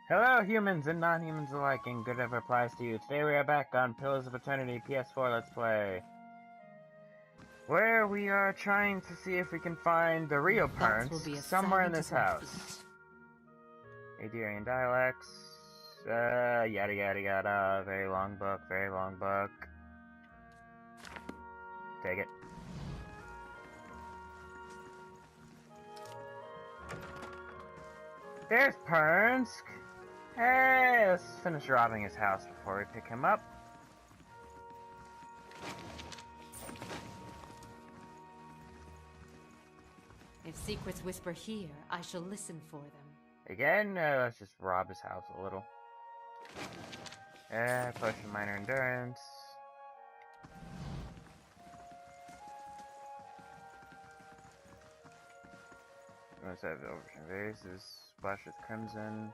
Hello, humans and non-humans alike, and good ever applies to you. Today we are back on Pillars of Eternity PS4 Let's Play, where we are trying to see if we can find the real parents somewhere in this house. Adrian dialects, yada yada yada, very long book, very long book. Take it. There's Pernsk! Hey, let's finish robbing his house before we pick him up. If secrets whisper here, I shall listen for them. Again, let's just rob his house a little. Potion minor endurance. Let's have the overturn vases. Splash with crimson.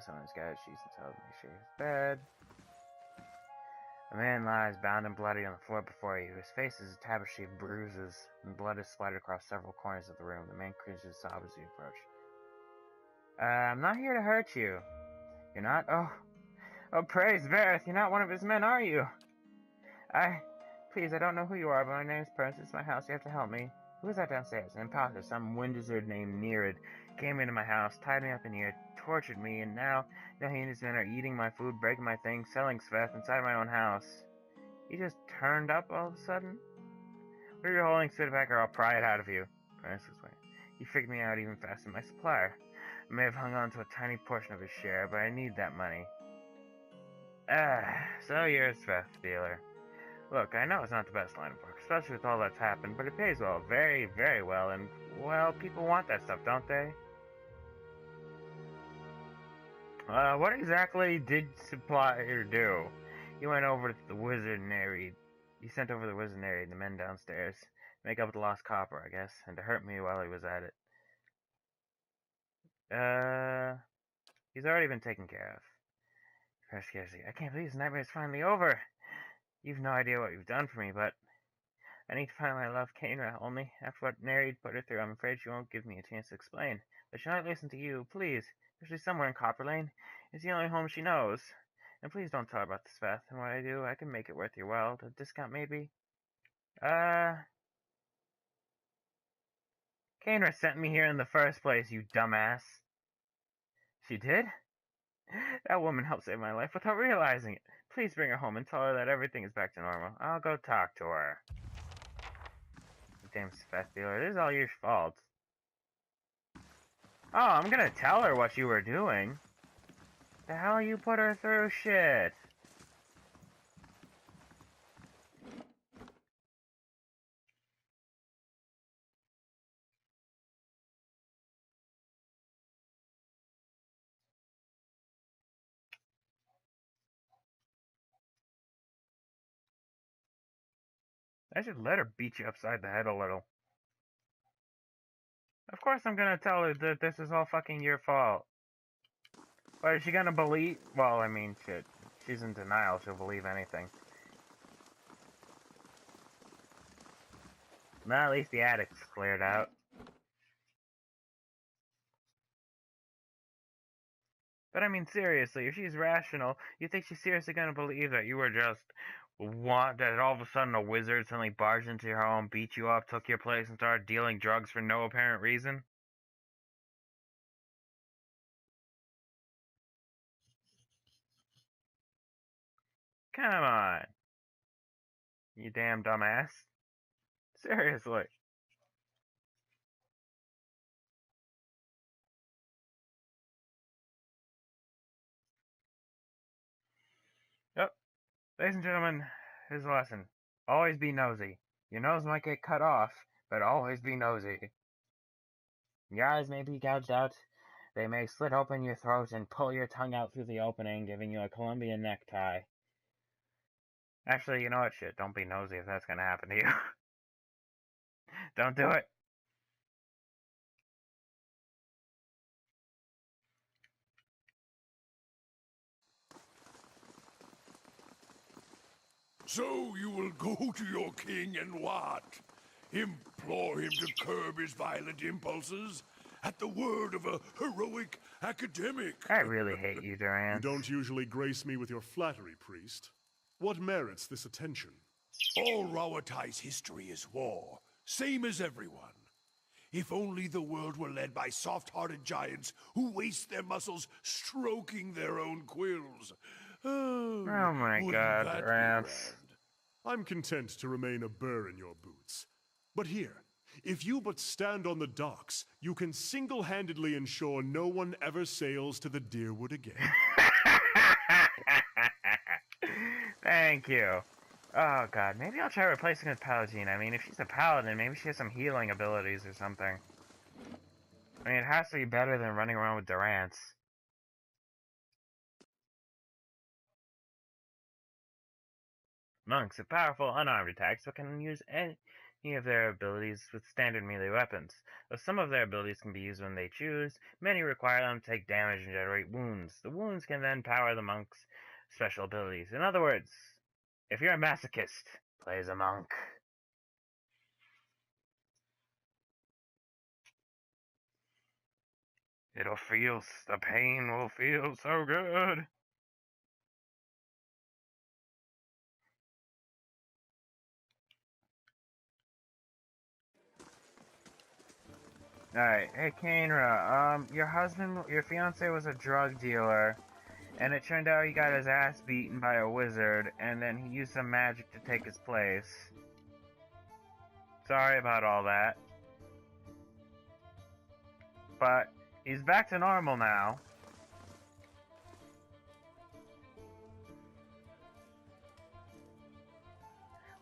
Someone's got his sheets and tells me shake his bed. A man lies bound and bloody on the floor before you. His face is a tapestry of bruises, and blood is splattered across several corners of the room. The man cringes and sobs as you approach. I'm not here to hurt you. You're not? Oh, praise Vareth, you're not one of his men, are you? Please, I don't know who you are, but my name's Prince. It's my house. You have to help me. Who is that downstairs? An imposter, some wind wizard named Nerid, came into my house, tied me up in here, tortured me, and now he and his men are eating my food, breaking my things, selling Sveth inside my own house. You just turned up all of a sudden? What are you holding? Spit it back or I'll pry it out of you. Prince was waiting. You figured me out even faster than my supplier. I may have hung on to a tiny portion of his share, but I need that money. So you're a Sveth dealer. Look, I know it's not the best line of work, especially with all that's happened, but it pays well, very, very well, and, well, people want that stuff, don't they? What exactly did supplier do? You went over to the wizard Nerid. You sent over the wizard Nerid and the men downstairs to make up the lost copper, I guess, and to hurt me while he was at it. He's already been taken care of. I can't believe this nightmare is finally over. You've no idea what you've done for me, but I need to find my love, Kainra, only after what Nerid put her through, I'm afraid she won't give me a chance to explain. But she'll not listen to you, please. Especially somewhere in Copper Lane. It's the only home she knows. And please don't tell her about the Sveth, and what I do, I can make it worth your while. A discount, maybe? Kainra sent me here in the first place, you dumbass. She did? That woman helped save my life without realizing it. Please bring her home and tell her that everything is back to normal. I'll go talk to her. Damn Sveth dealer, this is all your fault. Oh, I'm gonna tell her what you were doing. The hell you put her through? Shit. I should let her beat you upside the head a little. Of course I'm gonna tell her that this is all fucking your fault. But is she gonna believe? Well, I mean, shit. She's in denial. She'll believe anything. Well, at least the attic's cleared out. But I mean, seriously, if she's rational, you think she's seriously gonna believe that you were just that all of a sudden a wizard suddenly barged into your home, beat you up, took your place, and started dealing drugs for no apparent reason? Come on. You damn dumbass. Seriously. Yep. Ladies and gentlemen, here's a lesson. Always be nosy. Your nose might get cut off, but always be nosy. Your eyes may be gouged out. They may slit open your throat and pull your tongue out through the opening, giving you a Colombian necktie. Actually, you know what? Shit, don't be nosy if that's gonna happen to you. Don't do it. So you will go to your king and what? Implore him to curb his violent impulses? at the word of a heroic academic. I really hate you, You Durant. don't usually grace me with your flattery, priest. What merits this attention? All Rawatai's history is war, same as everyone. If only the world were led by soft-hearted giants who waste their muscles stroking their own quills. Oh, Oh my wouldn't god, that be Durant. grand? I'm content to remain a burr in your boots. But here, if you but stand on the docks, you can single-handedly ensure no one ever sails to the Deerwood again. Thank you. Oh god, maybe I'll try replacing with Paladin. I mean, if she's a paladin, maybe she has some healing abilities or something. I mean, it has to be better than running around with Durants. Monks have powerful, unarmed attacks, but can use any of their abilities with standard melee weapons. Though some of their abilities can be used when they choose, many require them to take damage and generate wounds. The wounds can then power the monk's special abilities. In other words, if you're a masochist, play as a monk. The pain will feel so good. Alright, hey Kainra, your fiance was a drug dealer, and it turned out he got his ass beaten by a wizard, and then he used some magic to take his place. Sorry about all that. But, he's back to normal now.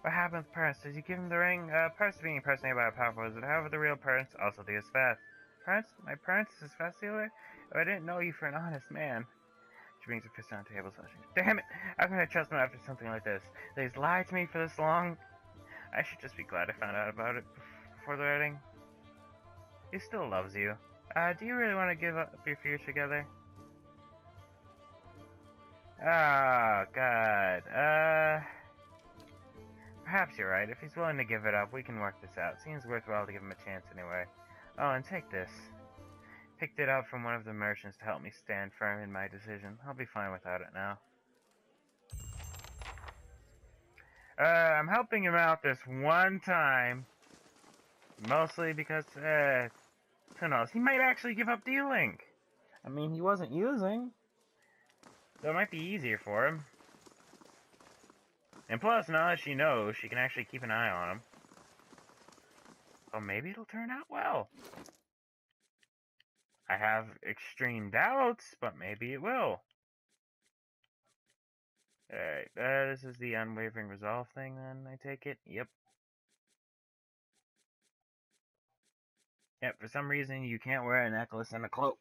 What happened with Prince? Did you give him the ring? Prince is being impersonated by a powerful wizard. However, the real Prince also deals fast. Prince? My Prince is fast dealer? Oh, I didn't know you for an honest man. She brings her fist on the table, slashing. Damn it! How can I trust him after something like this? He's lied to me for this long? I should just be glad I found out about it before the wedding. He still loves you. Do you really want to give up your future together? Oh, God. Perhaps you're right. If he's willing to give it up, we can work this out. Seems worthwhile to give him a chance anyway. Oh, and take this. Picked it up from one of the merchants to help me stand firm in my decision. I'll be fine without it now. I'm helping him out this one time. Mostly because, who knows? He might actually give up dealing. I mean, he wasn't using. So it might be easier for him. And plus, now that she knows, she can actually keep an eye on him. So maybe it'll turn out well. I have extreme doubts, but maybe it will. Alright, this is the unwavering resolve thing then, I take it? Yep. Yep, for some reason you can't wear a necklace and a cloak.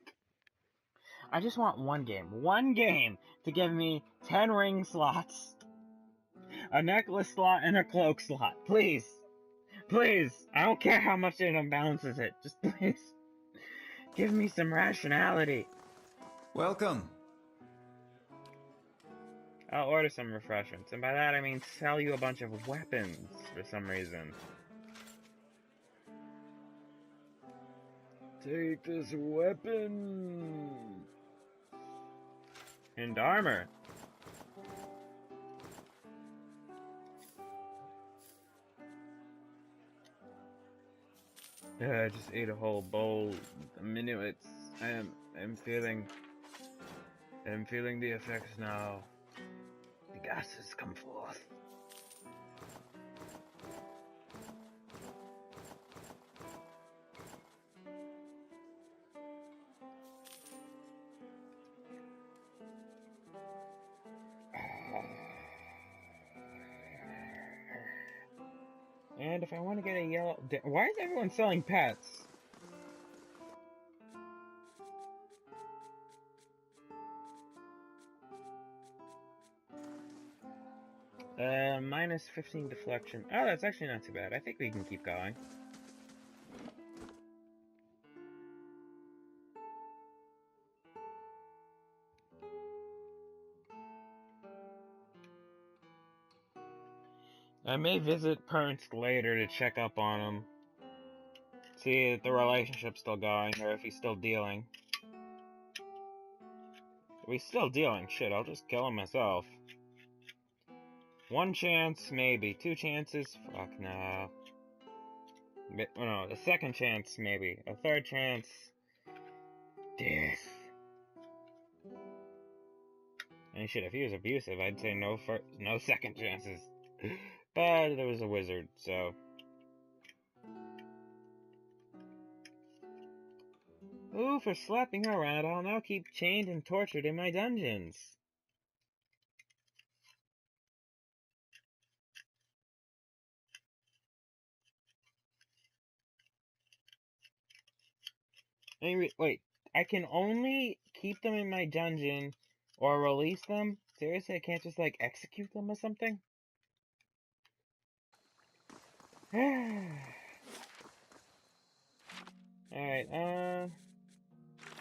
I just want one game to give me 10 ring slots. A necklace slot and a cloak slot. Please. Please. I don't care how much it unbalances it. Just please. Give me some rationality. Welcome. I'll order some refreshments. And by that I mean sell you a bunch of weapons for some reason. Take this weapon. And armor. I just ate a whole bowl of minuets. I'm feeling the effects now. The gases come forth. And if I want to get a yellow... Why is everyone selling pets? Minus 15 deflection. Oh, that's actually not too bad. I think we can keep going. I may visit Pernst later to check up on him. See if the relationship's still going, or if he's still dealing. If he's still dealing, shit, I'll just kill him myself. One chance, maybe. Two chances? Fuck no. No, the second chance, maybe. A third chance... death. And shit, if he was abusive, I'd say no second chances. But there was a wizard, so... Ooh, for slapping her around, I'll now keep chained and tortured in my dungeons. Wait, I can only keep them in my dungeon or release them? Seriously, I can't just, like, execute them or something? Alright,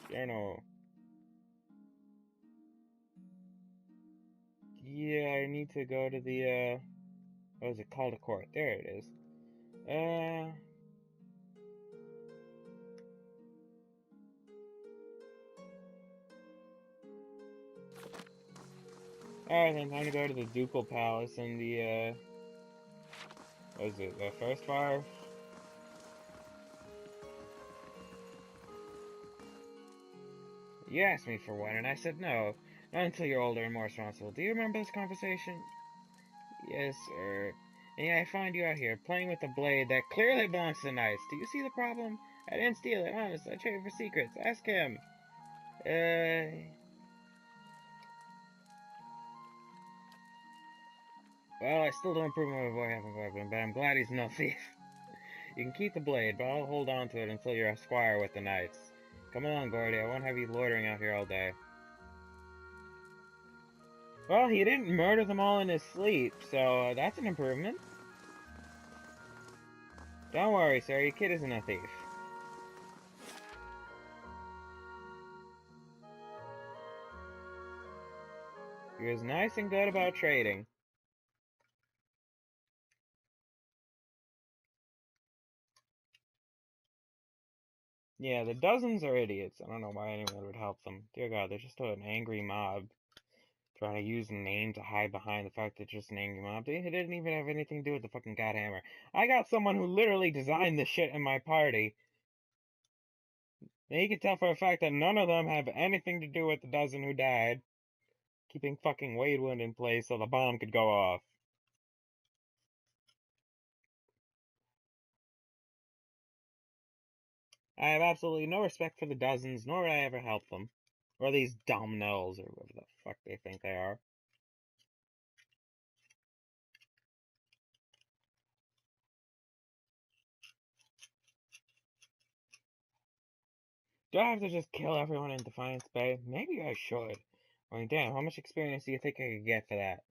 journal. Yeah, I need to go to the, what is it called? A court. There it is. Alright, then time to go to the Ducal Palace and the, what is it, the first fire? You asked me for one, and I said no. Not until you're older and more responsible. Do you remember this conversation? Yes, sir. And yeah, I find you out here, playing with a blade that clearly belongs to the Knights. Do you see the problem? I didn't steal it, honest. I traded for secrets. Ask him. Well, I still don't approve of my boy having a weapon, but I'm glad he's no thief. You can keep the blade, but I'll hold on to it until you're a squire with the Knights. Come along, Gordy. I won't have you loitering out here all day. Well, he didn't murder them all in his sleep, so that's an improvement. Don't worry, sir. Your kid isn't a thief. He was nice and good about trading. Yeah, the dozens are idiots. I don't know why anyone would help them. Dear God, they're just an angry mob. Trying to use a name to hide behind the fact that it's just an angry mob. They didn't even have anything to do with the fucking Godhammer. I got someone who literally designed this shit in my party. And you can tell for a fact that none of them have anything to do with the dozen who died. Keeping fucking Wadewood in place so the bomb could go off. I have absolutely no respect for the dozens, nor would I ever help them. Or these dominoes, or whatever the fuck they think they are. Do I have to just kill everyone in Defiance Bay? Maybe I should. I mean, damn, how much experience do you think I could get for that?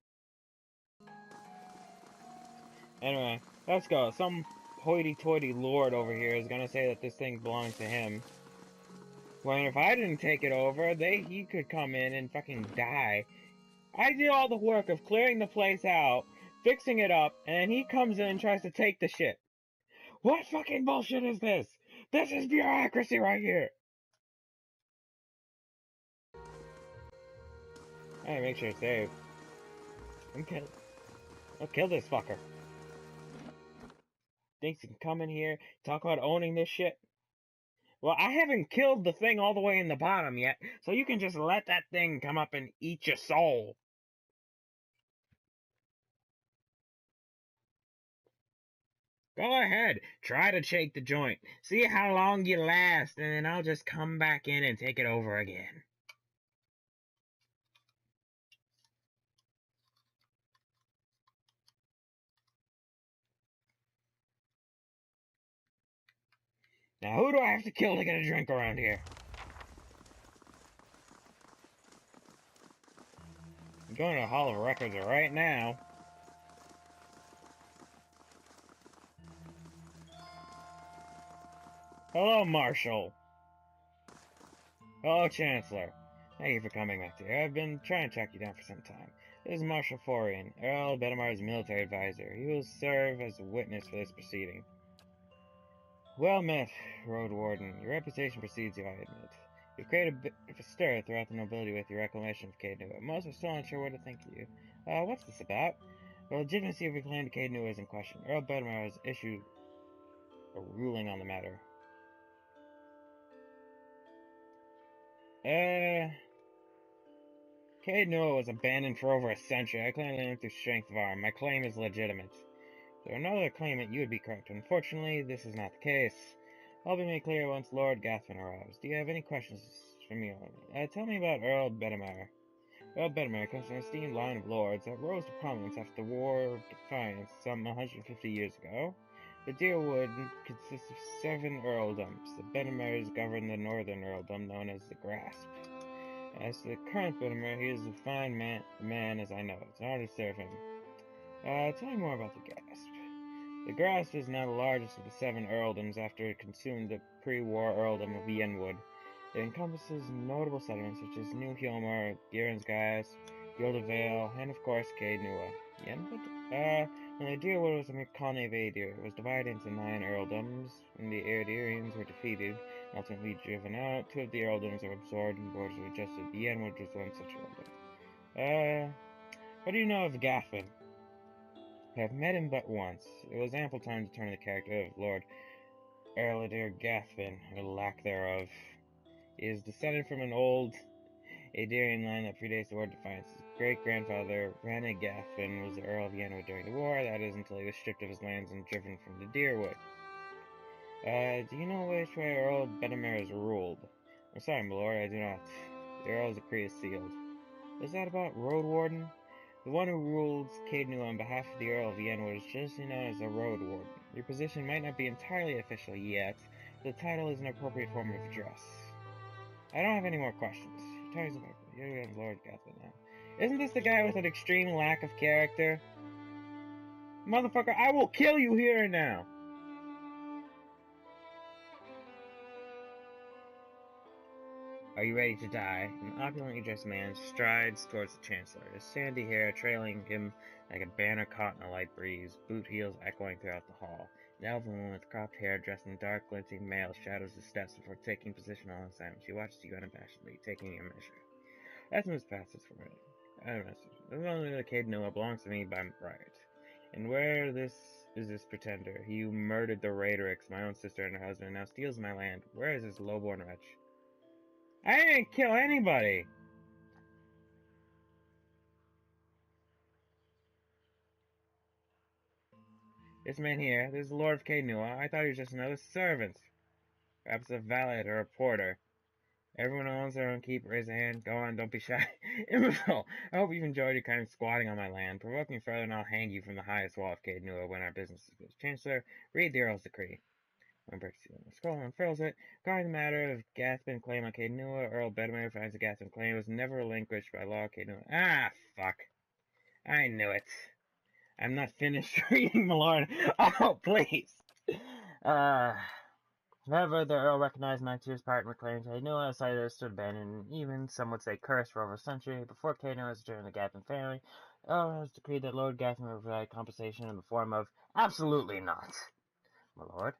Anyway, let's go. Some hoity-toity lord over here is gonna say that this thing belongs to him. When if I didn't take it over, he could come in and fucking die. I did all the work of clearing the place out, fixing it up, and he comes in and tries to take the shit. What fucking bullshit is this? This is bureaucracy right here! Alright, make sure it's saved. I'll kill this fucker. Thinks he can come in here, talk about owning this shit? Well, I haven't killed the thing all the way in the bottom yet, so you can just let that thing come up and eat your soul. Go ahead, try to shake the joint. See how long you last, and then I'll just come back in and take it over again. Now, who do I have to kill to get a drink around here? I'm going to the Hall of Records right now. Hello, Marshal. Hello, Chancellor. Thank you for coming back here. I've been trying to track you down for some time. This is Marshal Forian, Earl Betamar's military advisor. He will serve as a witness for this proceeding. Well met, Road Warden. Your reputation precedes you, I admit. You've created a bit of a stir throughout the nobility with your reclamation of Caed Nua. Most are still unsure what to think of you. What's this about? The legitimacy of your claim to Caed Nua is in question. Earl Bedmar has issued a ruling on the matter. Caed Nua was abandoned for over a century. I claim land through strength of arm. My claim is legitimate. If there were no other claimant, you would be correct. Unfortunately, this is not the case. All be made clear once Lord Gathman arrives. Do you have any questions for me? Tell me about Earl Bedmar. Earl Bedmar comes from an esteemed line of lords that rose to prominence after the War of Defiance some 150 years ago. The Deerwood consists of 7 earldoms. The Bedmars govern the northern earldom known as the Grasp. As to the current Bedmar, he is a fine man as I know. It's an honor to serve him. Tell me more about the Grasp. The Grasp is now the largest of the 7 earldoms after it consumed the pre-war earldom of Yenwood. It encompasses notable settlements such as New Hjalmar, Gieran's Grasp, Gilda Vale, and of course Caed Nua. Yenwood? When the Deerwood was a colony of Aedir, it was divided into 9 earldoms. When the Aedirians were defeated and ultimately driven out, 2 of the earldoms were absorbed and borders were adjusted. Yenwood was one such earldom. What do you know of Gathman? I have met him but once. It was ample time to determine the character of Lord Erladir Gathman, or lack thereof. He is descended from an old Aedirian line that predates the War of Defiance. His great-grandfather, Rana Gathman, was the Earl of Yenwood during the war, that is, until he was stripped of his lands and driven from the Deerwood. Do you know which way Earl Bedmar is ruled? I'm sorry, my lord, I do not. The Earl's decree is sealed. Is that about Road Warden? The one who rules Caed Nua on behalf of the Earl of Yenwood is justly known as the Road Warden. Your position might not be entirely official yet, but the title is an appropriate form of address. I don't have any more questions. You're Lord Gathman now. Isn't this the guy with an extreme lack of character? Motherfucker, I will kill you here and now! Are you ready to die? An opulently dressed man strides towards the Chancellor, his sandy hair trailing him like a banner caught in a light breeze, boot heels echoing throughout the hall. An elven woman with cropped hair dressed in dark, glinting mail shadows the steps before taking position alongside him. She watches you unabashedly, taking your measure. That's Miss Passes for me. The only the Caed Nua belongs to me by right. And where is this pretender? He who murdered the Raiderix, my own sister and her husband, and now steals my land. Where is this lowborn wretch? I didn't kill anybody! This man here, this is the Lord of Caed Nua. I thought he was just another servant. Perhaps a valet or a porter. Everyone owns their own keep. Raise a hand. Go on, don't be shy. Imbecile! I hope you've enjoyed your kind of squatting on my land. Provoke me further and I'll hang you from the highest wall of Caed Nua when our business is finished. Chancellor, read the Earl's decree. One breaks the scroll and unfurls it. Regarding the matter of Gathman claim on Caed Nua, Earl Bedmar finds the Gathman claim was never relinquished by law of Caed Nua. Ah, fuck. I knew it. I'm not finished reading, my lord. Oh, please. However, the Earl recognized my two's part in reclaiming Caed Nua, as I stood abandoned, and even some would say cursed for over a century. Before Caed Nua was returned to the Gathman family, the Earl has decreed that Lord Gathman would provide compensation in the form of absolutely not, my lord.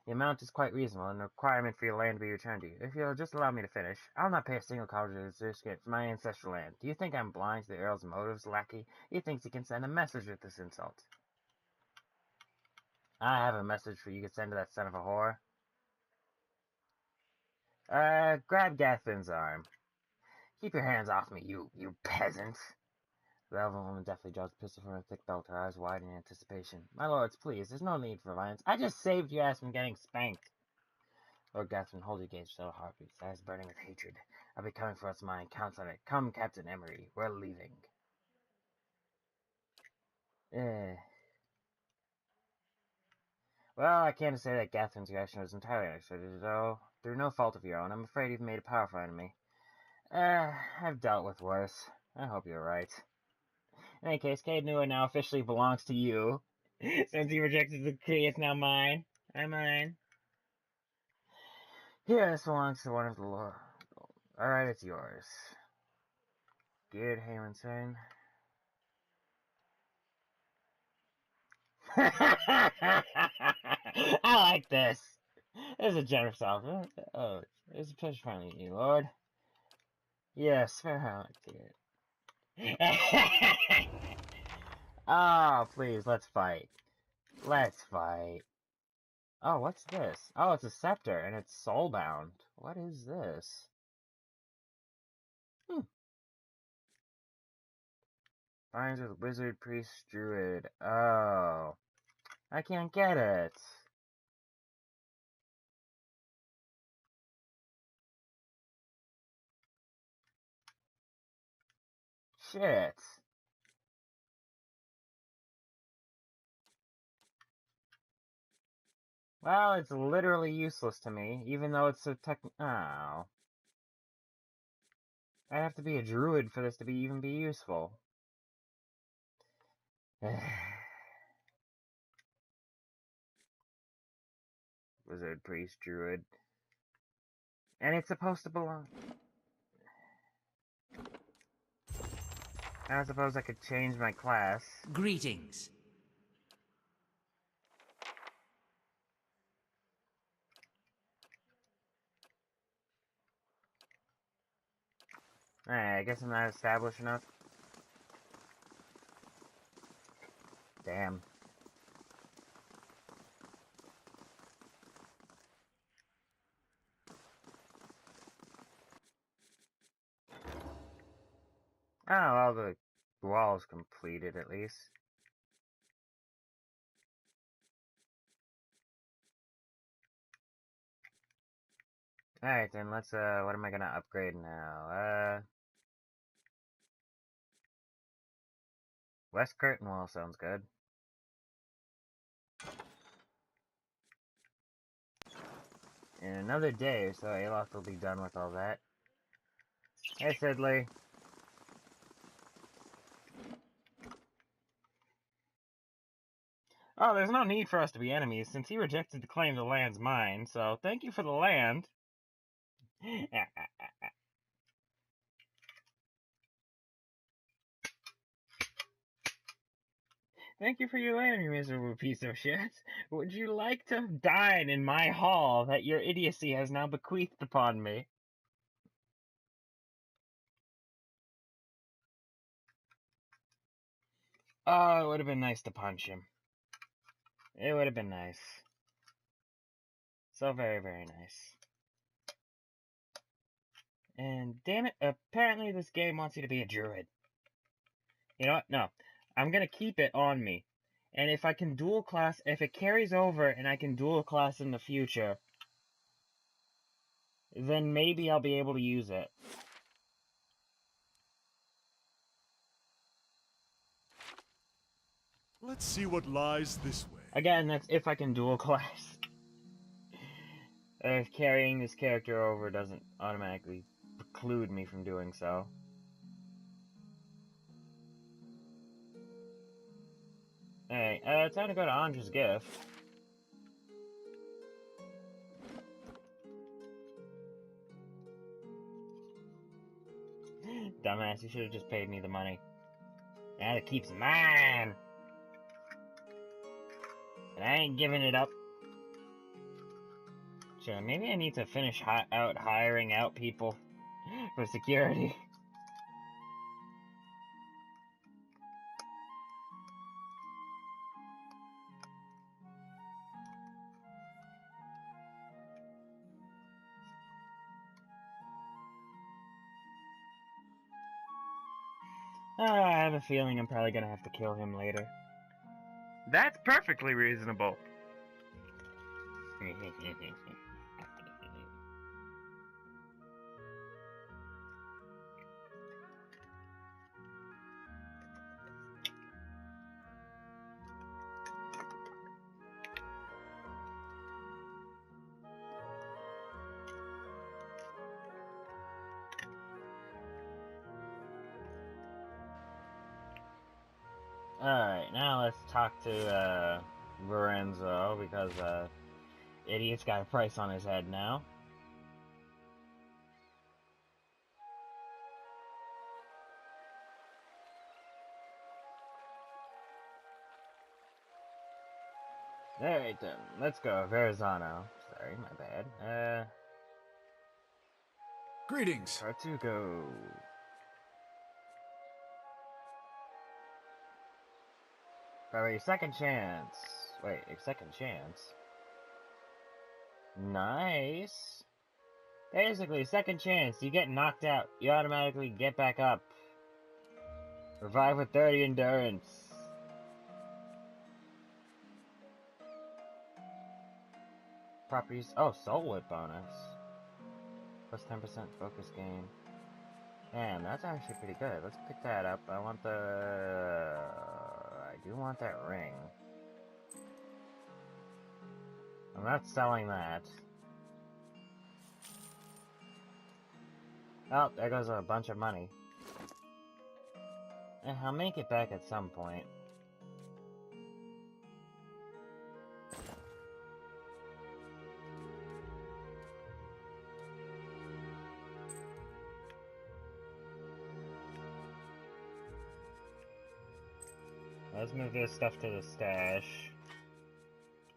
The amount is quite reasonable, and the requirement for your land to be returned to you. If you'll just allow me to finish, I'll not pay a single college certificate for my ancestral land. Do you think I'm blind to the Earl's motives, lackey? He thinks he can send a message with this insult. I have a message for you to send to that son of a whore. Grab Gathman's arm. Keep your hands off me, you peasant. The elven woman deftly draws a pistol from her thick belt, her eyes wide in anticipation. My lords, please, there's no need for violence. I just saved your ass from getting spanked. Lord Gathman, hold your gaze, still heartbeats, eyes burning with hatred. I'll be coming for us, mine. Count on it. Come, Captain Emery. We're leaving. Well, I can't say that Gathman's reaction was entirely unexpected, though. Through no fault of your own, I'm afraid you've made a powerful enemy. I've dealt with worse. I hope you're right. In any case, Caed Nua now officially belongs to you. Since you rejected the decree, it's now mine. I'm mine. Here, this belongs to one of the Lord. Alright, it's yours. Good, Heyman saying. I like this. This is a generous offer. Oh, it's a pleasure finally meeting you, Lord. Yes, fair how I Oh, please, let's fight. Let's fight. Oh, what's this? Oh, it's a scepter, and it's soulbound. What is this? Binds with wizard, priest, druid. Oh. I can't get it. Shit. Well, it's literally useless to me, even though it's a Oh. I have to be a druid for this to even be useful. Wizard, priest, druid. And it's supposed to belong. I suppose I could change my class. Greetings. Alright, I guess I'm not established enough. Damn. Oh, well, the wall's completed at least. Alright, then let's, what am I gonna upgrade now? West Curtain Wall sounds good. In another day or so, Aloth will be done with all that. Hey, Sidley. Oh, there's no need for us to be enemies, since he rejected to claim the land's mine, so thank you for the land. Thank you for your land, you miserable piece of shit. Would you like to dine in my hall that your idiocy has now bequeathed upon me? Oh, it would have been nice to punch him. It would have been nice. So very, very nice. And damn it, apparently this game wants you to be a druid. You know what? No. I'm gonna keep it on me. And if I can dual class, if it carries over and I can dual class in the future, then maybe I'll be able to use it. Let's see what lies this way. Again, that's if I can dual class. If carrying this character over doesn't automatically preclude me from doing so. Alright, time to go to Andra's gift. Dumbass, you should have just paid me the money. Now it keeps mine! And I ain't giving it up. Sure, maybe I need to finish hiring out people for security. I have a feeling I'm probably gonna have to kill him later. That's perfectly reasonable. Alright, now let's talk to, Lorenzo, because, idiot's got a price on his head now. Alright then, let's go, Verrazano. Sorry, my bad. Greetings. Tartugo. Alright, second chance. Wait, a second chance? Nice. Basically, second chance. You get knocked out, you automatically get back up. Revive with 30 endurance. Properties. Oh, soul whip bonus. Plus 10% focus gain. Damn, that's actually pretty good. Let's pick that up. I want the... I do want that ring. I'm not selling that. Oh, there goes a bunch of money. I'll make it back at some point. Let's move this stuff to the stash.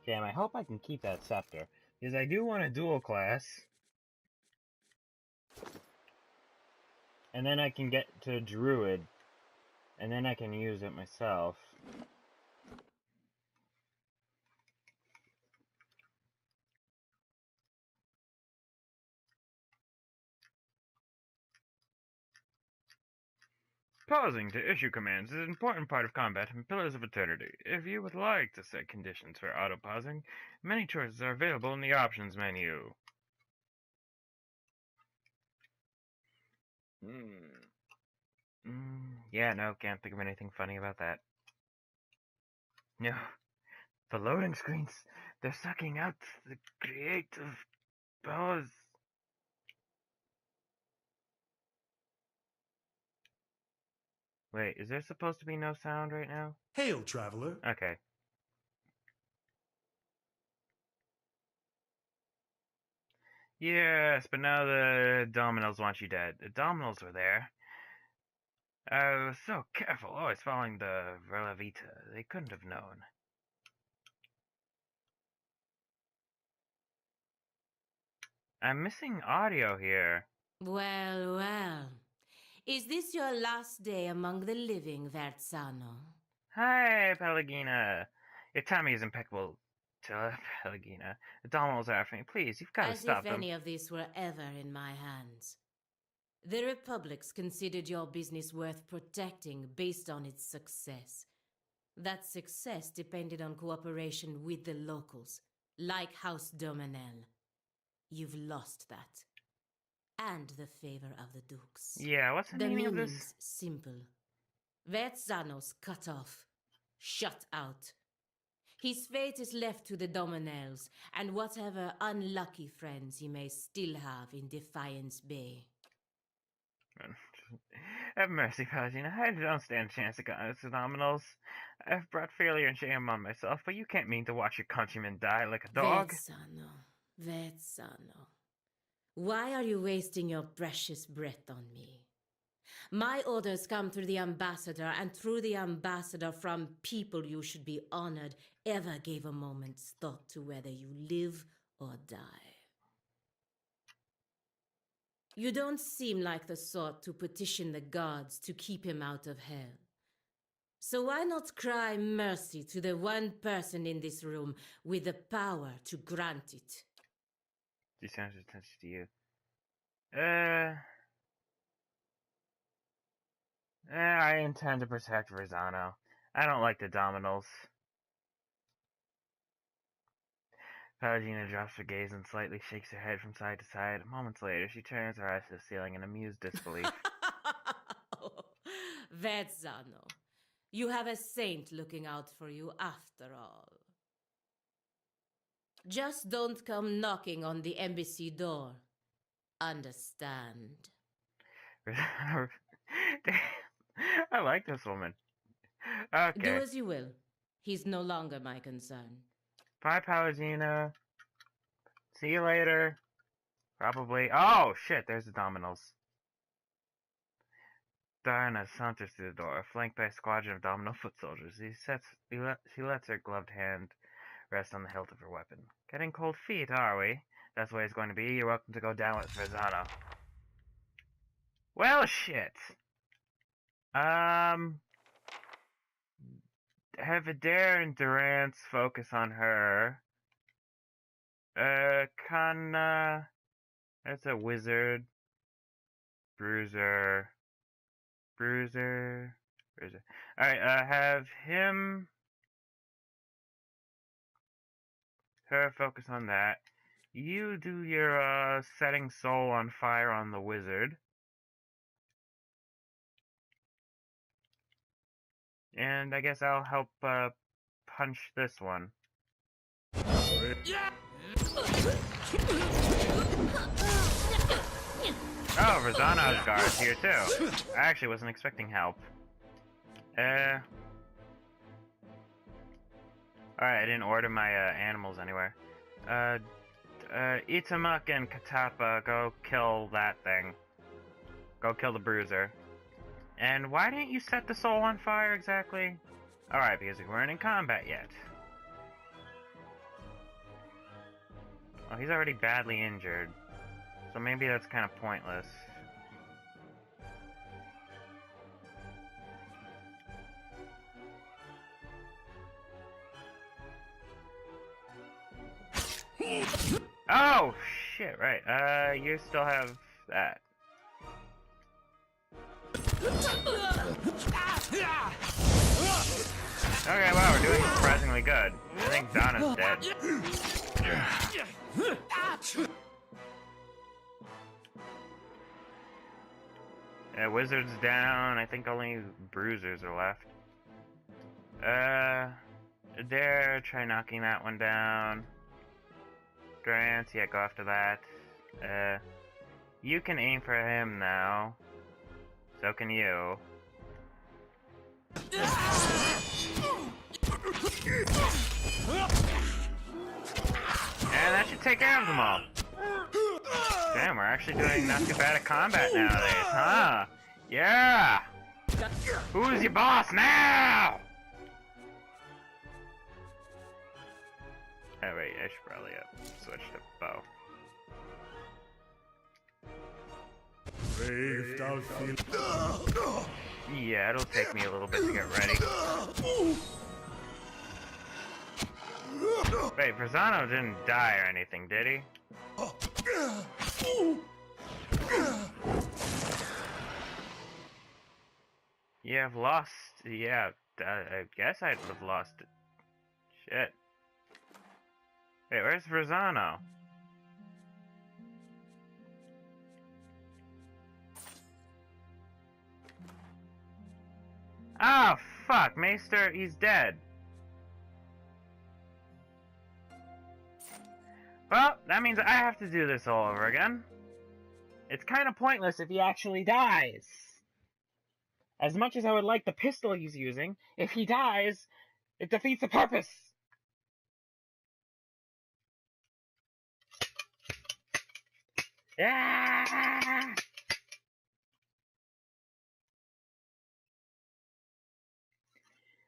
Damn, I hope I can keep that scepter. Because I do want a dual class. And then I can get to Druid. And then I can use it myself. Pausing to issue commands is an important part of combat in Pillars of Eternity. If you would like to set conditions for auto-pausing, many choices are available in the options menu. Yeah, no, can't think of anything funny about that. No, the loading screens, they're sucking out the creative powers. Wait, is there supposed to be no sound right now? Hail, traveler. Okay. Yes, but now the Dominoes want you dead. The Dominoes were there. I was so careful, always following the Relavita. They couldn't have known. I'm missing audio here. Well, well. Is this your last day among the living, Verzano? Hi, Pelagina. Your timing is impeccable, Pelagina. The Dominoes are after me. Please, you've got to As stop if them. any of this were ever in my hands. The Republics considered your business worth protecting based on its success. That success depended on cooperation with the locals, like House Dominel. You've lost that. And the favor of the Dukes. Yeah, what's the meaning of this? meaning's simple. Verzano's cut off. Shut out. His fate is left to the Dominels and whatever unlucky friends he may still have in Defiance Bay. Have mercy, Pelagina. I don't stand a chance against the Dominoes. I've brought failure and shame on myself, but you can't mean to watch your countrymen die like a dog. Verzano. Why are you wasting your precious breath on me? My orders come through the ambassador, and through the ambassador from people you should be honored ever gave a moment's thought to whether you live or die. You don't seem like the sort to petition the gods to keep him out of hell. So why not cry mercy to the one person in this room with the power to grant it? She turns her attention to you. I intend to protect Verzano. I don't like the Dominoes. Pelagina drops her gaze and slightly shakes her head from side to side. Moments later, she turns her eyes to the ceiling in amused disbelief. Verzano, you have a saint looking out for you after all. Just don't come knocking on the embassy door. Understand? I like this woman. Okay. Do as you will. He's no longer my concern. Bye, Pelagina. See you later. Probably. Oh, shit, there's the Dominoes. Diana saunters through the door, flanked by a squadron of Domino foot soldiers. She lets her gloved hand Rest on the hilt of your weapon. Getting cold feet, are we? That's the way it's going to be. You're welcome to go down with Verzano. Well, shit. Have Adair and Durance focus on her. That's a wizard. Bruiser. Alright, have her focus on that. You do your, setting soul on fire on the wizard. And I guess I'll help, punch this one. Oh, Verzano's guard's here too. I actually wasn't expecting help. Alright, I didn't order my, animals anywhere. Itamuk and Katapa, go kill that thing. Go kill the bruiser. And why didn't you set the soul on fire exactly? Alright, because we weren't in combat yet. Oh, he's already badly injured. So maybe that's kind of pointless. Oh, shit, right. You still have that. Okay, wow, we're doing surprisingly good. I think Donna's dead. Yeah, wizard's down. I think only bruisers are left. There, try knocking that one down. Grant, yeah, go after that. You can aim for him now. So can you. And that should take care of them all. Damn, we're actually doing not too bad at combat nowadays, huh? Yeah! Who's your boss now? Oh wait, I should probably switch to bow. Yeah, it'll take me a little bit to get ready. Wait, Verzano didn't die or anything, did he? You have lost... Yeah, I guess I'd have lost it. Shit. Wait, where's Verzano? Oh, fuck, Maester, he's dead. Well, that means I have to do this all over again. It's kind of pointless if he actually dies. As much as I would like the pistol he's using, if he dies, it defeats the purpose. Yeah!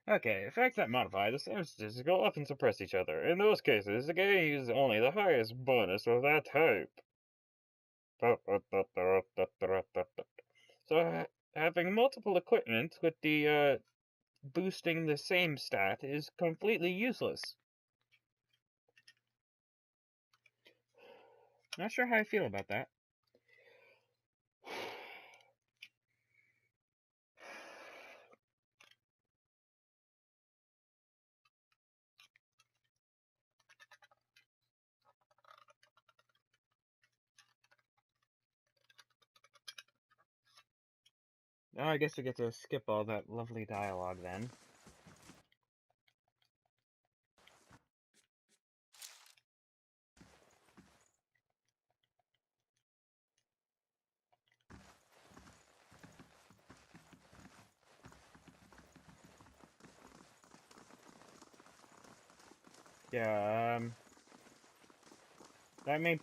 Okay, effects that modify the same statistical often suppress each other. In those cases, the game uses only the highest bonus of that type. So, having multiple equipment with the, boosting the same stat is completely useless. Not sure how I feel about that. Oh, I guess we get to skip all that lovely dialogue then. Yeah, let me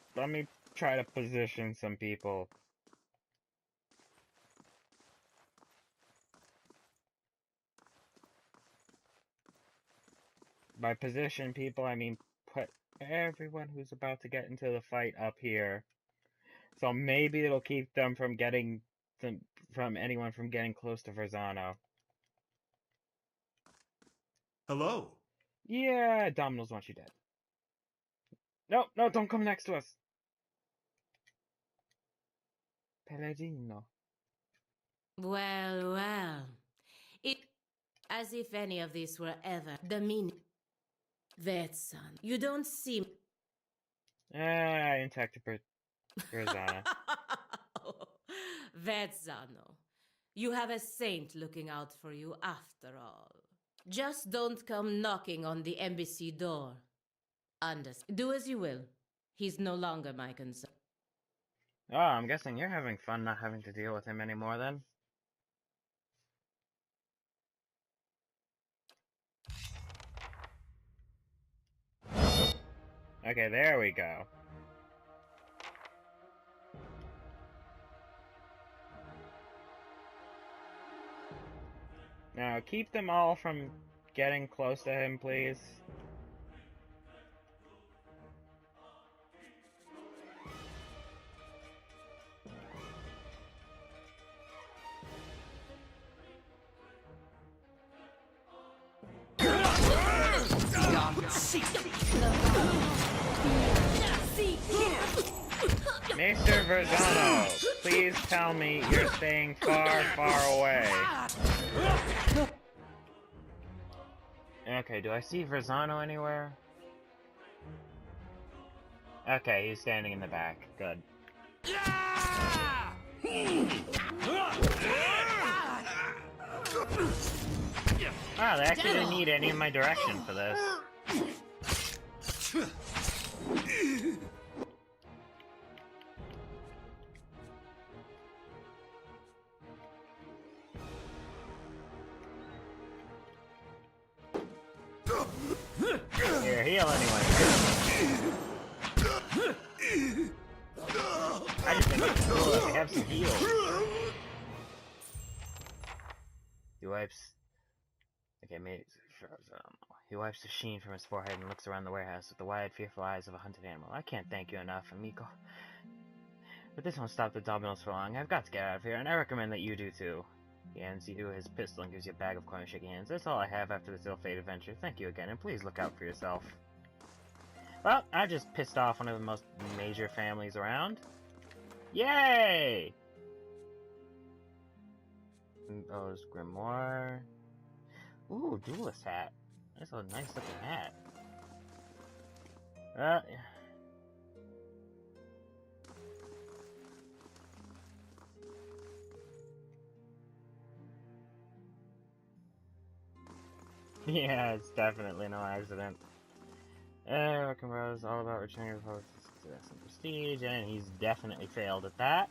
try to position some people. by position people, I mean put everyone who's about to get into the fight up here. So maybe it'll keep them from getting from anyone from getting close to Verzano. Hello. Yeah, Domino's wants you dead. No, no, don't come next to us. Pellegrino. Well, well. It as if any of this were ever the meaning. Vetsan, you don't seem. Intact Verzano. Vetzano, you have a saint looking out for you after all. Just don't come knocking on the embassy door. Do as you will. He's no longer my concern. Oh, I'm guessing you're having fun not having to deal with him anymore then. Okay, there we go. Now, keep them all from getting close to him, please. Mr. Verzano, please tell me you're staying far, far away. Okay, do I see Verzano anywhere? Okay, he's standing in the back. Good. Wow, they actually didn't need any of my direction for this. Here, heal anyway. I just think it's cool that we have some heals. He wipes... Okay, maybe... He wipes the sheen from his forehead and looks around the warehouse with the wide, fearful eyes of a hunted animal. I can't thank you enough, amigo. But this won't stop the Dominoes for long. I've got to get out of here, and I recommend that you do too. He hands you his pistol and gives you a bag of coins, shaking hands. That's all I have after this ill-fated adventure. Thank you again, and please look out for yourself. Well, I just pissed off one of the most major families around. Yay! Imposed Grimoire. Ooh, duelist hat. That's a nice looking hat. Yeah, it's definitely no accident. Working Bros, all about returning to success and prestige, and he's definitely failed at that.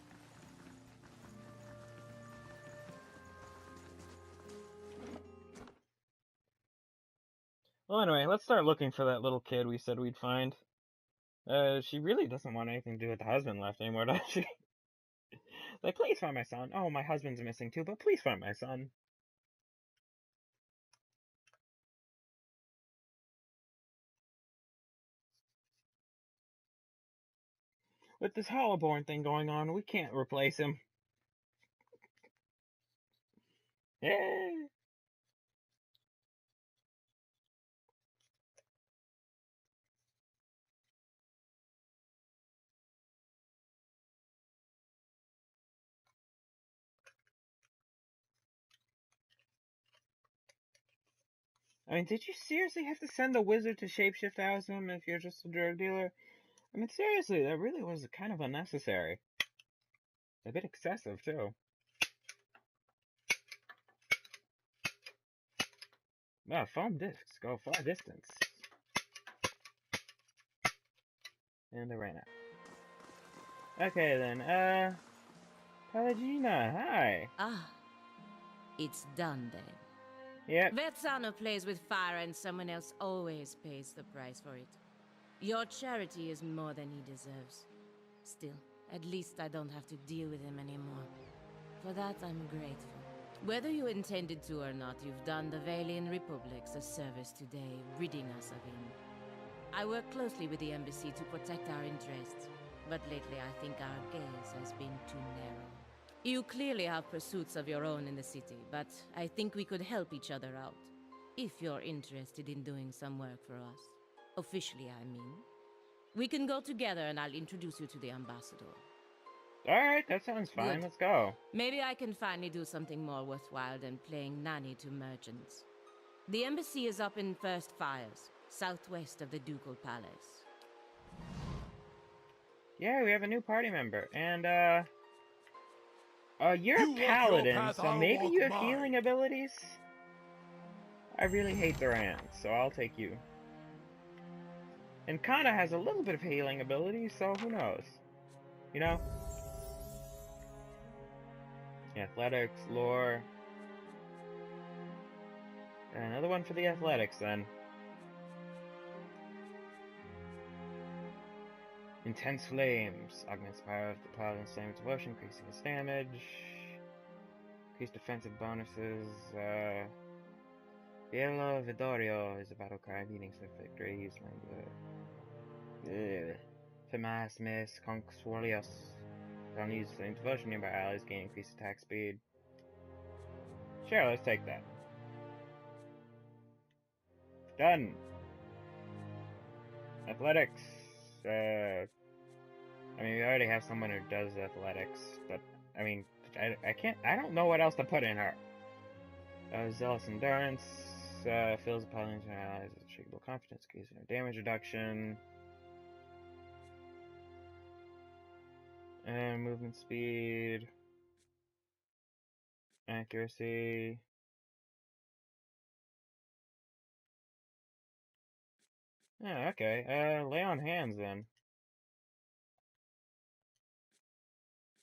Well, anyway, let's start looking for that little kid we said we'd find. She really doesn't want anything to do with the husband left anymore, does she? Like, please find my son. Oh, my husband's missing too, but please find my son. With this Hollowborn thing going on, we can't replace him. Yeah. I mean, did you seriously have to send a wizard to shapeshift out him if you're just a drug dealer? I mean, seriously, that really was kind of unnecessary. A bit excessive, too. Wow, foam discs go far distance. And I ran out. Okay, then, Pelagina, hi. Ah, it's done then. Yep. Vetzano plays with fire and someone else always pays the price for it. Your charity is more than he deserves. Still, at least I don't have to deal with him anymore. For that, I'm grateful. Whether you intended to or not, you've done the Valian Republics a service today, ridding us of him. I work closely with the embassy to protect our interests, but lately I think our gaze has been too narrow. You clearly have pursuits of your own in the city, but I think we could help each other out. If you're interested in doing some work for us. Officially, I mean. We can go together and I'll introduce you to the ambassador. Alright, that sounds fine. Good. Let's go. Maybe I can finally do something more worthwhile than playing nanny to merchants. The embassy is up in First Fires, southwest of the Ducal Palace. Yeah, we have a new party member. And, you're You a walk your paladin, path, so I'll maybe walk you have mine. healing abilities? I really hate Duran, so I'll take you. And Kana has a little bit of healing ability, so who knows? You know? Athletics, lore. And another one for the athletics, then. Intense Flames. Augments the power of the paladin's flame devotion, increasing its damage. Increase defensive bonuses. Yellow Vidorio is a battle cry, meaning swift victory. Use language. Famas Miss Conquilios. Don't use flame devotion, nearby allies gain increased attack speed. Sure, let's take that. Done. Athletics. I mean, we already have someone who does athletics, but I mean, I don't know what else to put in her. Zealous Endurance. Fills the paladin's allies with unshakable confidence, increasing their damage reduction. And movement speed. Accuracy. Yeah, okay. Lay on hands then.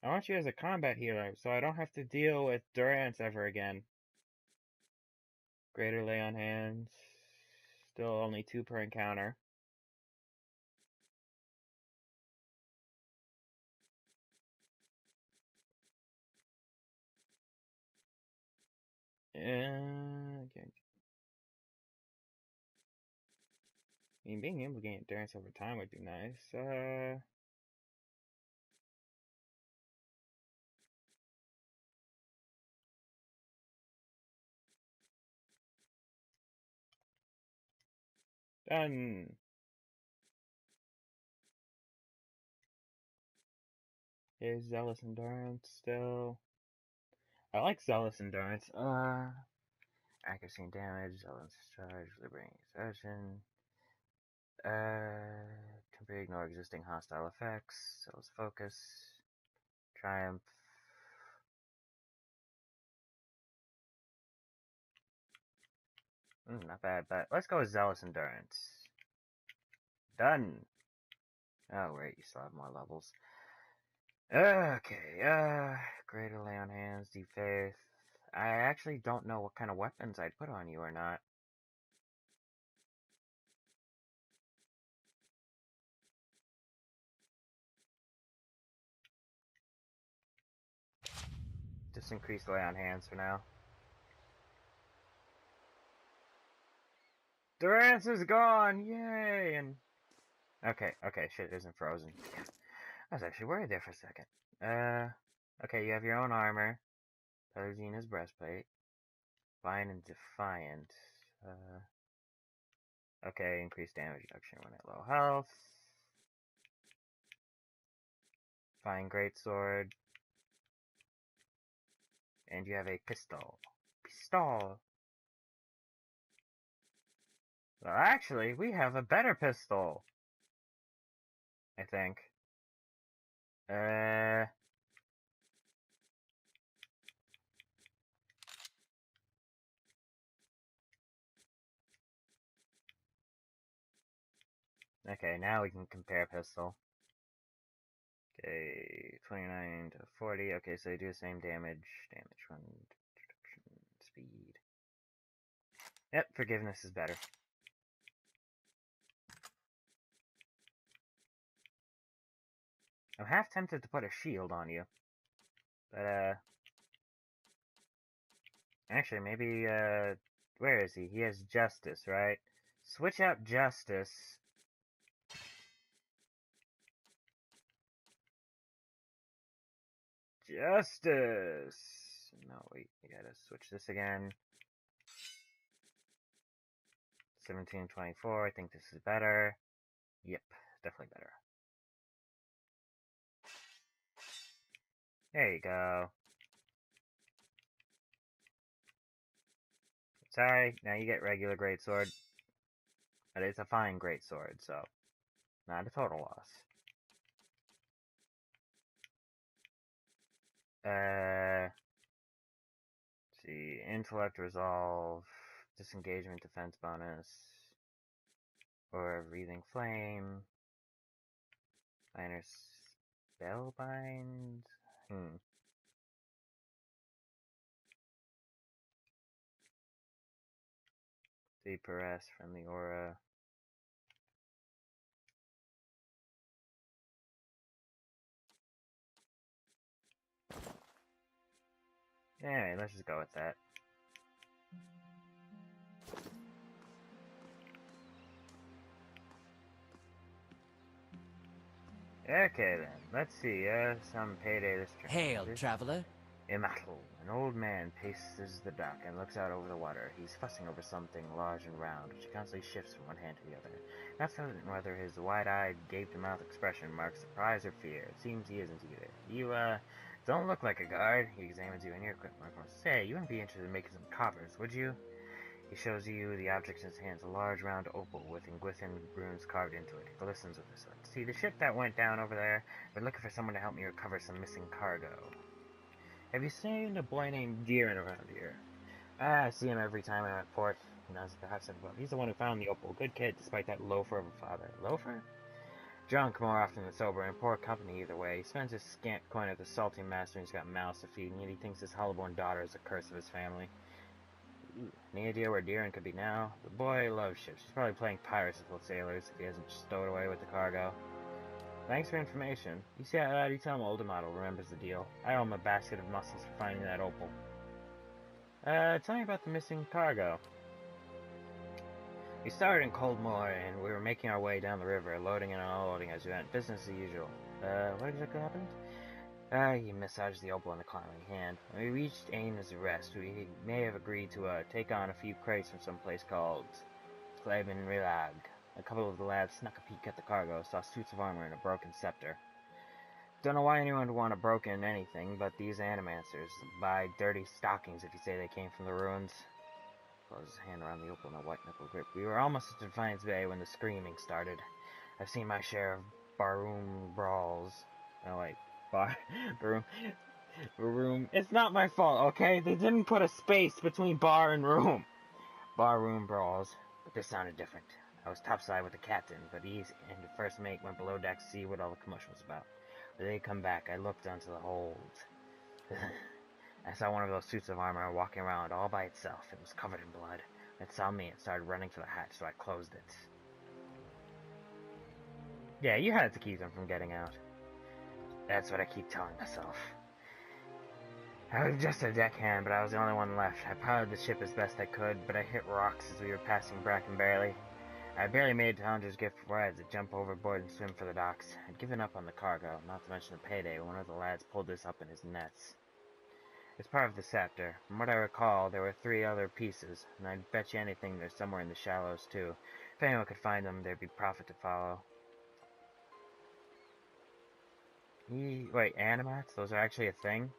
I want you as a combat healer, so I don't have to deal with Durance ever again. Greater lay on hands. Still only 2 per encounter. Okay. I mean, being able to gain endurance over time would be nice. Done. Is Zealous Endurance still? I like Zealous Endurance. Accuracy and damage, Zealous Charge, Liberating Possession. Temporarily ignore existing hostile effects. Zealous Focus. Triumph. Not bad, but let's go with Zealous Endurance. Done. Oh, wait, you still have more levels. Okay, Greater Lay on Hands, Deep Faith. I actually don't know what kind of weapons I'd put on you or not. Just increase Lay on Hands for now. Durance is gone! Yay! And okay, shit isn't frozen. I was actually worried there for a second. Okay, you have your own armor. Pelagina's breastplate. Fine and Defiant. Okay, increased damage reduction when at low health. Fine Greatsword. And you have a pistol. Pistol! Well, actually, we have a better pistol. I think. Okay, now we can compare pistol. Okay, 29 to 40. Okay, so they do the same damage. Damage, run, reduction, speed. Yep, forgiveness is better. I'm half tempted to put a shield on you. But, Actually, maybe, where is he? He has justice, right? Switch out justice. Justice! No, wait, you gotta switch this again. 1724, I think this is better. Yep, definitely better. There you go. Sorry, now you get regular greatsword. But it's a fine greatsword, so not a total loss. Let's see, intellect resolve, disengagement defense bonus, or breathing flame, minor spellbind. Deeper S, friendly aura. Anyway, let's just go with that. Okay then, let's see, some payday this train. Hail, traveler. Immortal. An old man paces the dock and looks out over the water. He's fussing over something large and round, which he constantly shifts from one hand to the other. Not certain whether his wide-eyed, gaped-mouth expression marks surprise or fear. It seems he isn't either. You, don't look like a guard. He examines you and your equipment. Say, you wouldn't be interested in making some coppers, would you? He shows you the object in his hands, a large round opal with Ingwithan runes carved into it. He glistens with this one. See, the ship that went down over there, we're looking for someone to help me recover some missing cargo. Have you seen a boy named Deeren around here? I see him every time I'm at port. He nods at the house above. He's the one who found the opal. Good kid, despite that loafer of a father. Loafer? Drunk more often than sober, and poor company either way. He spends his scant coin at the salty master and he's got mouths to feed, and yet he thinks his hollow-born daughter is the curse of his family. Any idea where Deeren could be now? The boy loves ships. He's probably playing pirates with those sailors if he hasn't stowed away with the cargo. Thanks for information. You see how lad, you tell him older model remembers the deal. I owe him a basket of mussels for finding that opal. Tell me about the missing cargo. We started in Coldmoor and we were making our way down the river, loading and unloading as we went. Business as usual. What exactly happened? He massaged the opal in the climbing hand. When we reached Aim's rest, we may have agreed to, take on a few crates from some place called Kleben Rilag. A couple of the lads snuck a peek at the cargo, saw suits of armor and a broken scepter. Don't know why anyone would want a broken anything, but these animancers buy dirty stockings if you say they came from the ruins. Closed his hand around the opal in a white-knuckle grip. We were almost at Defiance Bay when the screaming started. I've seen my share of barroom brawls. Oh wait, room. It's not my fault, okay? They didn't put a space between bar and room. Barroom brawls, but this sounded different. I was topside with the captain, but he and the first mate went below deck to see what all the commotion was about. When they come back, I looked onto the hold. I saw one of those suits of armor walking around all by itself. It was covered in blood. It saw me and started running for the hatch, so I closed it. Yeah, you had to keep them from getting out. That's what I keep telling myself. I was just a deckhand, but I was the only one left. I piloted the ship as best I could, but I hit rocks as we were passing Brackenbarely. I barely made Talonger's gift before I had to jump overboard and swim for the docks. I'd given up on the cargo, not to mention the payday, when one of the lads pulled this up in his nets. It's part of the scepter. From what I recall, there were 3 other pieces, and I'd bet you anything they're somewhere in the shallows, too. If anyone could find them, there'd be profit to follow. Wait, animats? Those are actually a thing?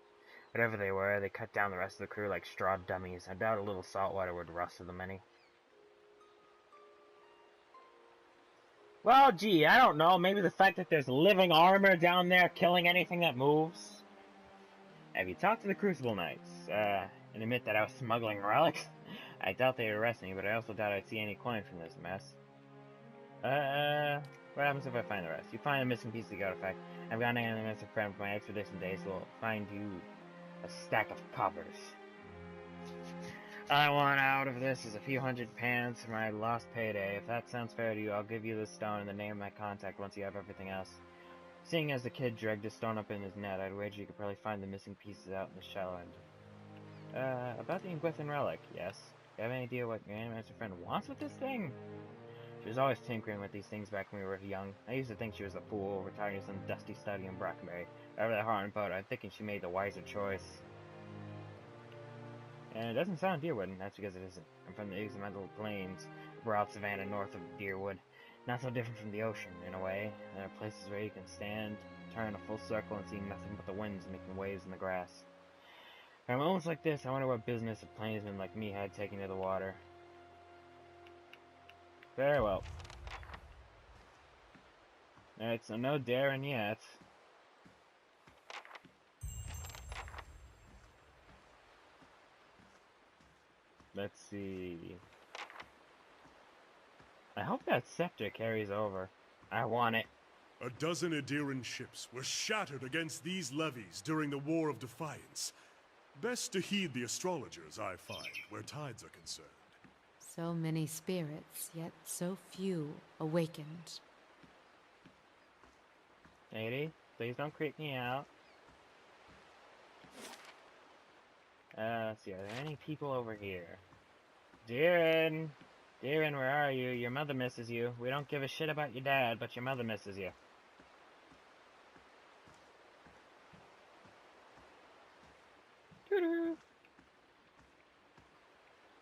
Whatever they were, they cut down the rest of the crew like straw dummies. I doubt a little saltwater would rustle them any. Well, gee, I don't know. Maybe the fact that there's living armor down there killing anything that moves. Have you talked to the Crucible Knights? And admit that I was smuggling relics? I doubt they'd arrest me, but I also doubt I'd see any coin from this mess. What happens if I find the rest? You find a missing piece of the artifact. I've got an animator friend from my expedition days who will find you a stack of coppers. I want out of this is a few £100 for my lost payday. If that sounds fair to you, I'll give you the stone and the name of my contact once you have everything else. Seeing as the kid dragged a stone up in his net, I'd wager you could probably find the missing pieces out in the shallow end. About the Inquisition relic, yes. You have any idea what your animaster friend wants with this thing? She was always tinkering with these things back when we were young. I used to think she was a fool, retiring to some dusty study in Brackenbury. However that hard about it, I'm thinking she made the wiser choice. And it doesn't sound Deerwood, and that's because it isn't. I'm from the Examental Plains, broad savanna north of Deerwood. Not so different from the ocean, in a way. There are places where you can stand, turn a full circle, and see nothing but the winds making waves in the grass. At moments like this, I wonder what business a plainsman like me had taking to the water. Very well. Alright, so no Darren yet. Let's see. I hope that scepter carries over. I want it. A dozen Adiran ships were shattered against these levees during the War of Defiance. Best to heed the astrologers, I find, where tides are concerned. So many spirits, yet so few awakened. Lady, please don't creep me out. Let's see, are there any people over here? Darren! Darren, where are you? Your mother misses you. We don't give a shit about your dad, but your mother misses you. Doo-doo.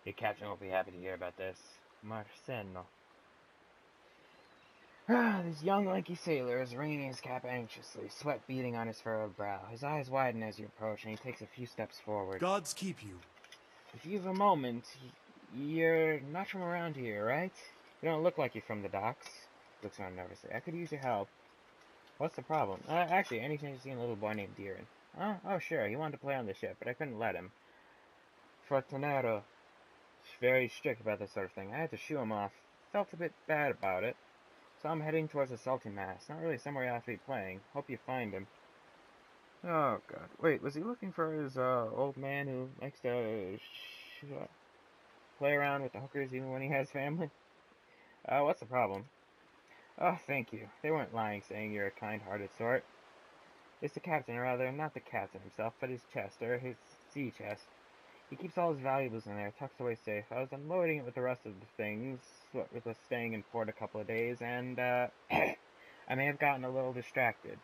Your captain will be happy to hear about this. Marceno. This young, lanky sailor is wringing his cap anxiously, sweat beading on his furrowed brow. His eyes widen as you approach, and he takes a few steps forward. Gods keep you. If you have a moment, you're not from around here, right? You don't look like you're from the docks. Looks around nervously. I could use your help. What's the problem? Actually, any chance you've seen a little boy named Deeren? Oh, sure. He wanted to play on the ship, but I couldn't let him. Fortunato is very strict about this sort of thing. I had to shoo him off. Felt a bit bad about it. So I'm heading towards the Salty Mass. Not really somewhere you have to be playing. Hope you find him. Oh, God. Wait, was he looking for his, old man who likes to play around with the hookers even when he has family? What's the problem? Oh, thank you. They weren't lying saying you're a kind-hearted sort. It's the captain, or rather, not the captain himself, but his chest, or his sea chest. He keeps all his valuables in there, tucked away safe. I was unloading it with the rest of the things, with us staying in port a couple of days, and, I may have gotten a little distracted.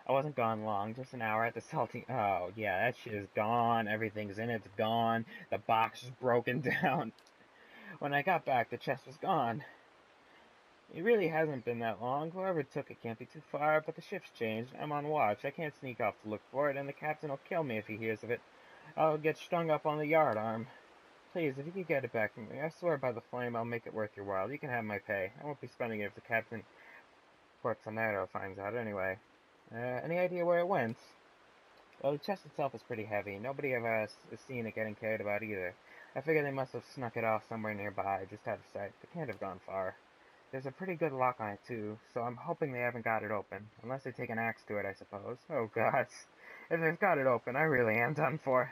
I wasn't gone long, just an hour at the salty... Oh, yeah, that shit is gone. Everything's in it's gone. The box is broken down. When I got back, the chest was gone. It really hasn't been that long. Whoever took it can't be too far, but the ship's changed. I'm on watch. I can't sneak off to look for it, and the captain will kill me if he hears of it. I'll get strung up on the yard arm. Please, if you could get it back from me, I swear by the flame I'll make it worth your while. You can have my pay. I won't be spending it if the captain Fortunato finds out anyway. Any idea where it went? Well, the chest itself is pretty heavy. Nobody ever has seen it getting carried about either. I figure they must have snuck it off somewhere nearby, just out of sight. They can't have gone far. There's a pretty good lock on it, too, so I'm hoping they haven't got it open. Unless they take an axe to it, I suppose. Oh, God. If they've got it open, I really am done for.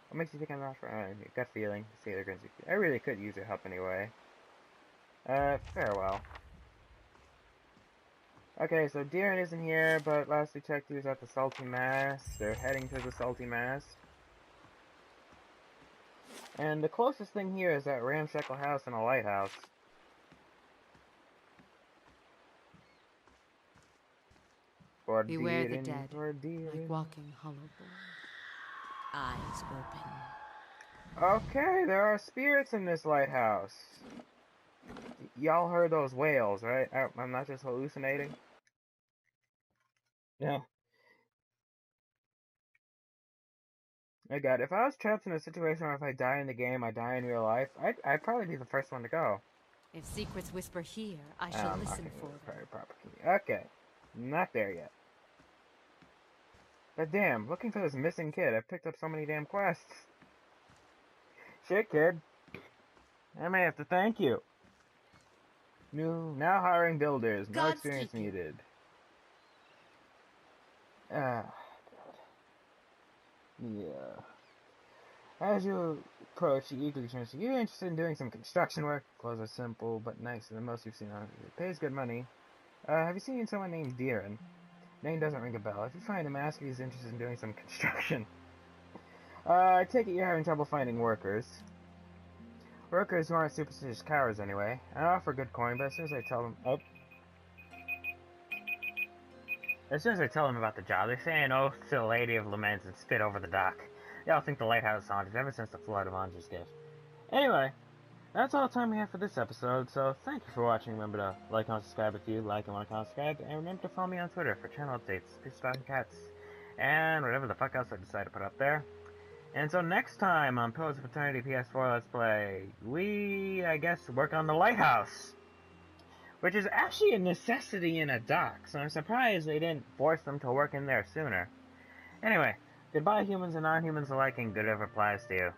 What makes you think I'm not for... gut feeling. Sailor grins. I really could use your help anyway. Farewell. Okay, so Deeren isn't here, but last we checked he was at the Salty Mast. They're heading to the Salty Mast. And the closest thing here is that ramshackle house and a lighthouse. For Beware the Deeren, dead, for Deeren. like walking hollow bones. Eyes open. Okay, there are spirits in this lighthouse. Y'all heard those wails, right? I'm not just hallucinating. No. Oh God, if I was trapped in a situation where if I die in the game, I die in real life, I'd probably be the first one to go. If secrets whisper here, I shall listen for them. Very proper key. Okay, not there yet. But damn, looking for this missing kid, I've picked up so many damn quests. Shit, kid. I may have to thank you. Now hiring builders. No experience needed. God. Yeah. As you approach, you eagerly turns to you. You're interested in doing some construction work. Clothes are simple, but nicer than most you've seen on it. It pays good money. Have you seen someone named Deeren? Name doesn't ring a bell. If you find him, ask if he's interested in doing some construction. I take it you're having trouble finding workers. Workers who aren't superstitious cowards, anyway. I offer good coin, but as soon as I tell them... Oh. As soon as I tell them about the job, they say an oath to the Lady of Laments and spit over the dock. They all think the lighthouse is haunted ever since the flood of Anja's gift. Anyway, that's all the time we have for this episode, so thank you for watching. Remember to like, comment, subscribe if you like and want to subscribe, and remember to follow me on Twitter for channel updates, peace, and cats, and whatever the fuck else I decide to put up there. And so next time on Pillars of Eternity PS4 Let's Play, we, I guess, work on the lighthouse, which is actually a necessity in a dock, so I'm surprised they didn't force them to work in there sooner. Anyway, goodbye humans and non-humans alike, and good ever applies to you.